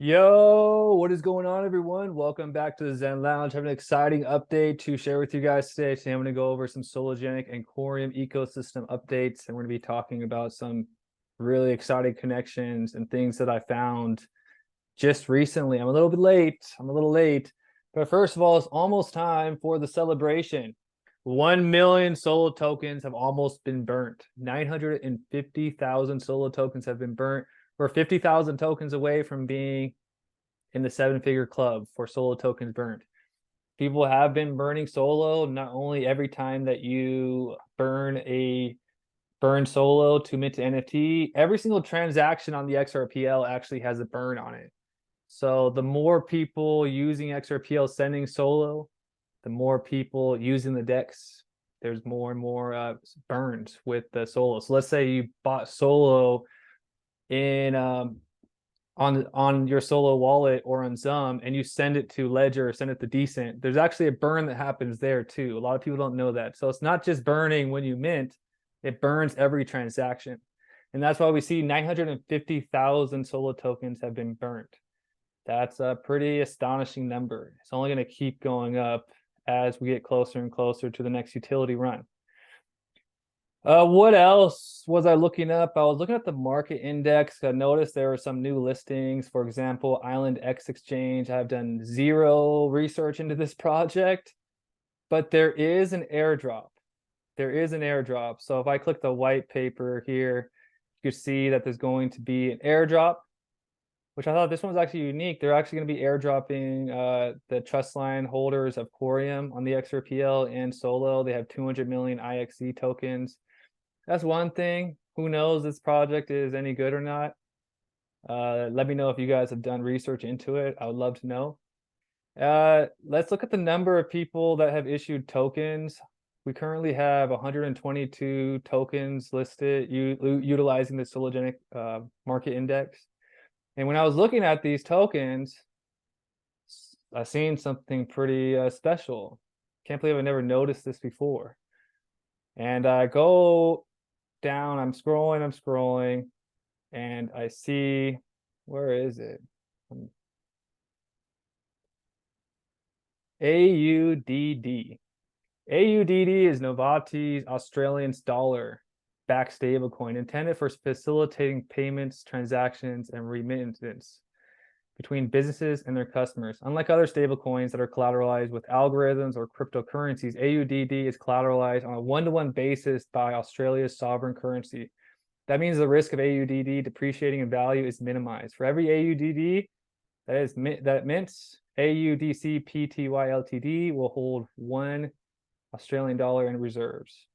Yo, what is going on, everyone? Welcome back to the Zen Lounge. I have an exciting update to share with you guys today. Today, I'm going to go over some Sologenic and Coreum ecosystem updates, and we're going to be talking about some really exciting connections and things that I found just recently. I'm a little bit late. I'm a little late. But first of all, it's almost time for the celebration. 1 million Solo tokens have almost been burnt. 950,000 Solo tokens have been burnt. We're 50,000 tokens away from being in the 7-figure club for Solo tokens burnt. People have been burning Solo, not only every time that you burn Solo to mint to NFT, every single transaction on the XRPL actually has a burn on it. So the more people using XRPL sending Solo, the more people using the DEX, there's more and more burns with the Solo. So let's say you bought Solo in on your Solo wallet or on Zum, and you send it to Ledger or send it to Decent, there's actually a burn that happens there too. A lot of people don't know that. So it's not just burning when you mint, it burns every transaction. And that's why we see 950,000 Solo tokens have been burnt. That's a pretty astonishing number. It's only going to keep going up as we get closer and closer to the next utility run. What else was I looking up? I was looking at the market index. I noticed there were some new listings. For example, Island X Exchange. I've done zero research into this project, but there is an airdrop. There is an airdrop. So if I click the white paper here, you can see that there's going to be an airdrop, which I thought this one was actually unique. They're actually going to be airdropping the trust line holders of Coreum on the XRPL and Solo. They have 200 million IXC tokens. That's one thing. Who knows this project is any good or not? Let me know if you guys have done research into it. I would love to know. Let's look at the number of people that have issued tokens. We currently have 122 tokens listed utilizing the Sologenic market index. And when I was looking at these tokens, I seen something pretty special. Can't believe I never noticed this before. And I go down, I'm scrolling, and I see, where is it? AUDD. AUDD is Novati's Australian dollar backed stablecoin intended for facilitating payments, transactions, and remittance between businesses and their customers. Unlike other stablecoins that are collateralized with algorithms or cryptocurrencies, AUDD is collateralized on a one-to-one basis by Australia's sovereign currency. That means the risk of AUDD depreciating in value is minimized. For every AUDD that mints, AUDC Pty Ltd will hold 1 Australian dollar in reserves.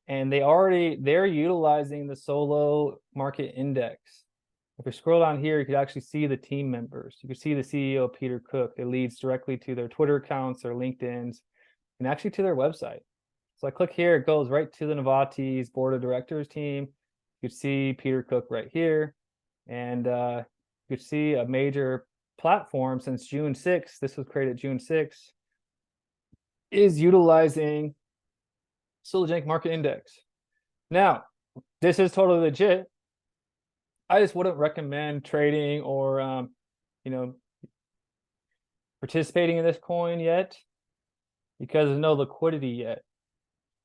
And they're utilizing the Solo market index. If you scroll down here, you could actually see the team members. You can see the CEO, Peter Cook. It leads directly to their Twitter accounts, their LinkedIn's, and actually to their website. So I click here, it goes right to the Novati's board of directors team. You can see Peter Cook right here. And you could see a major platform since June 6th, this was created June 6th, is utilizing Sologenic market index. Now, this is totally legit. I just wouldn't recommend trading or participating in this coin yet because there's no liquidity yet.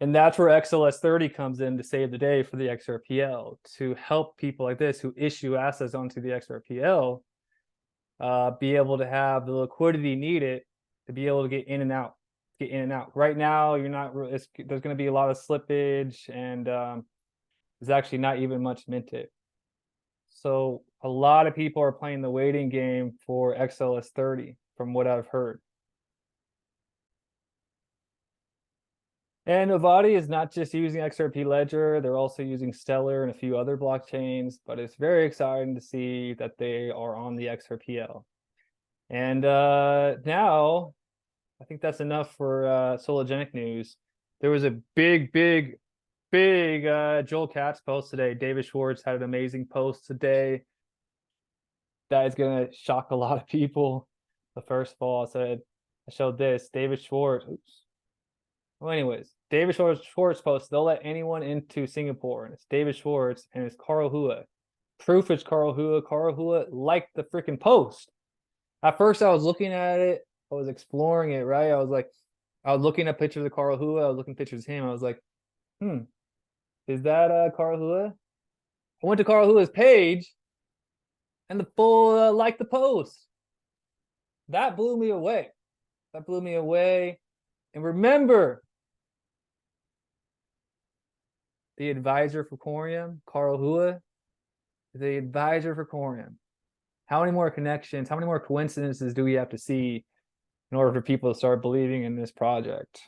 And that's where XLS30 comes in to save the day for the XRPL, to help people like this who issue assets onto the XRPL be able to have the liquidity needed to be able to get in and out. Right now, you're not. There's going to be a lot of slippage, and there's actually not even much minted. So a lot of people are playing the waiting game for XLS30, from what I've heard. And Novati is not just using XRP Ledger, they're also using Stellar and a few other blockchains, but it's very exciting to see that they are on the XRPL. And now, I think that's enough for Sologenic news. There was a big Joel Katz post today. David Schwartz had an amazing post today that is going to shock a lot of people. But first of all, I showed this. David Schwartz. Oops. Well, anyways, David Schwartz posts, they'll let anyone into Singapore. And it's David Schwartz and it's Carl Hua. Proof it's Carl Hua. Carl Hua liked the freaking post. At first, I was looking at it. I was exploring it, right? I was looking at pictures of Carl Hua. I was looking at pictures of him. I was like, is that Carl Hua? I went to Carl Hua's page, and the full liked the post. That blew me away. That blew me away. And remember, the advisor for Coreum, Carl Hua, the advisor for Coreum. How many more connections, how many more coincidences do we have to see in order for people to start believing in this project?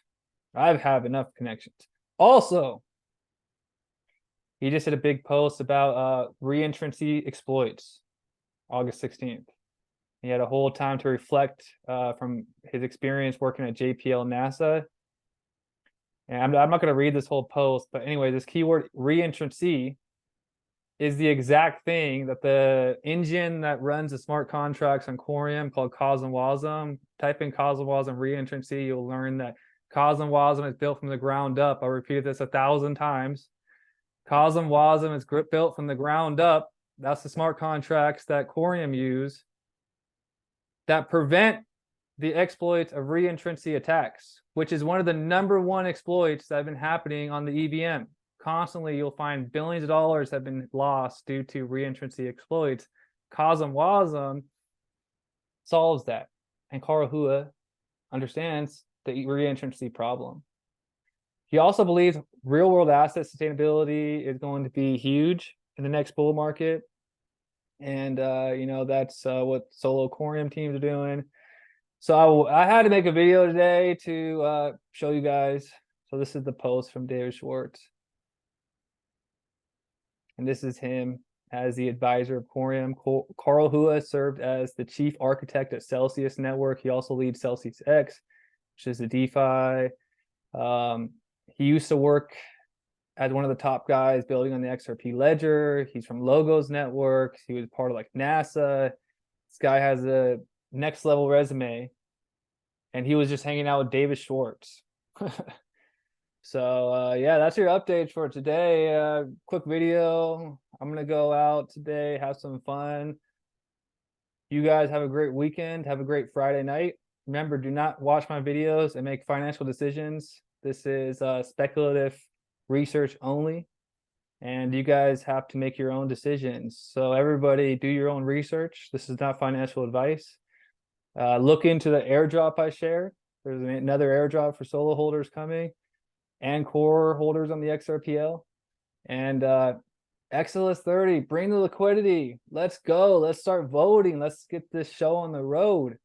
I have enough connections. Also, he just did a big post about reentrancy exploits, August 16th. He had a whole time to reflect from his experience working at JPL NASA. And I'm not going to read this whole post, but anyway, this keyword reentrancy is the exact thing that the engine that runs the smart contracts on Coreum called CosmWasm. Type in CosmWasm reentrancy, you'll learn that CosmWasm is built from the ground up. I'll repeat this 1,000 times. CosmWasm is built from the ground up. That's the smart contracts that Coreum use that prevent the exploits of reentrancy attacks, which is one of the #1 exploits that have been happening on the EVM. Constantly, you'll find billions of dollars have been lost due to reentrancy exploits. CosmWasm solves that, and Carl Hua understands the reentrancy problem. He also believes real-world asset sustainability is going to be huge in the next bull market, and that's what Solo Coreum teams are doing. So I had to make a video today to show you guys. So this is the post from David Schwartz. And this is him as the advisor of Coreum. Carl Hua served as the chief architect at Celsius Network. He also leads Celsius X, which is a DeFi. He used to work as one of the top guys building on the XRP ledger. He's from Logos Network. He was part of like NASA. This guy has a next level resume, and he was just hanging out with David Schwartz. So yeah, that's your updates for today. Quick video. I'm gonna go out today, have some fun. You guys have a great weekend. Have a great Friday night. Remember, do not watch my videos and make financial decisions. This is speculative research only, and you guys have to make your own decisions. So everybody do your own research. This is not financial advice. Look into the airdrop I shared. There's another airdrop for solo holders coming and core holders on the XRPL. And XLS 30, bring the liquidity. Let's go. Let's start voting. Let's get this show on the road.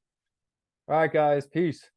All right, guys. Peace.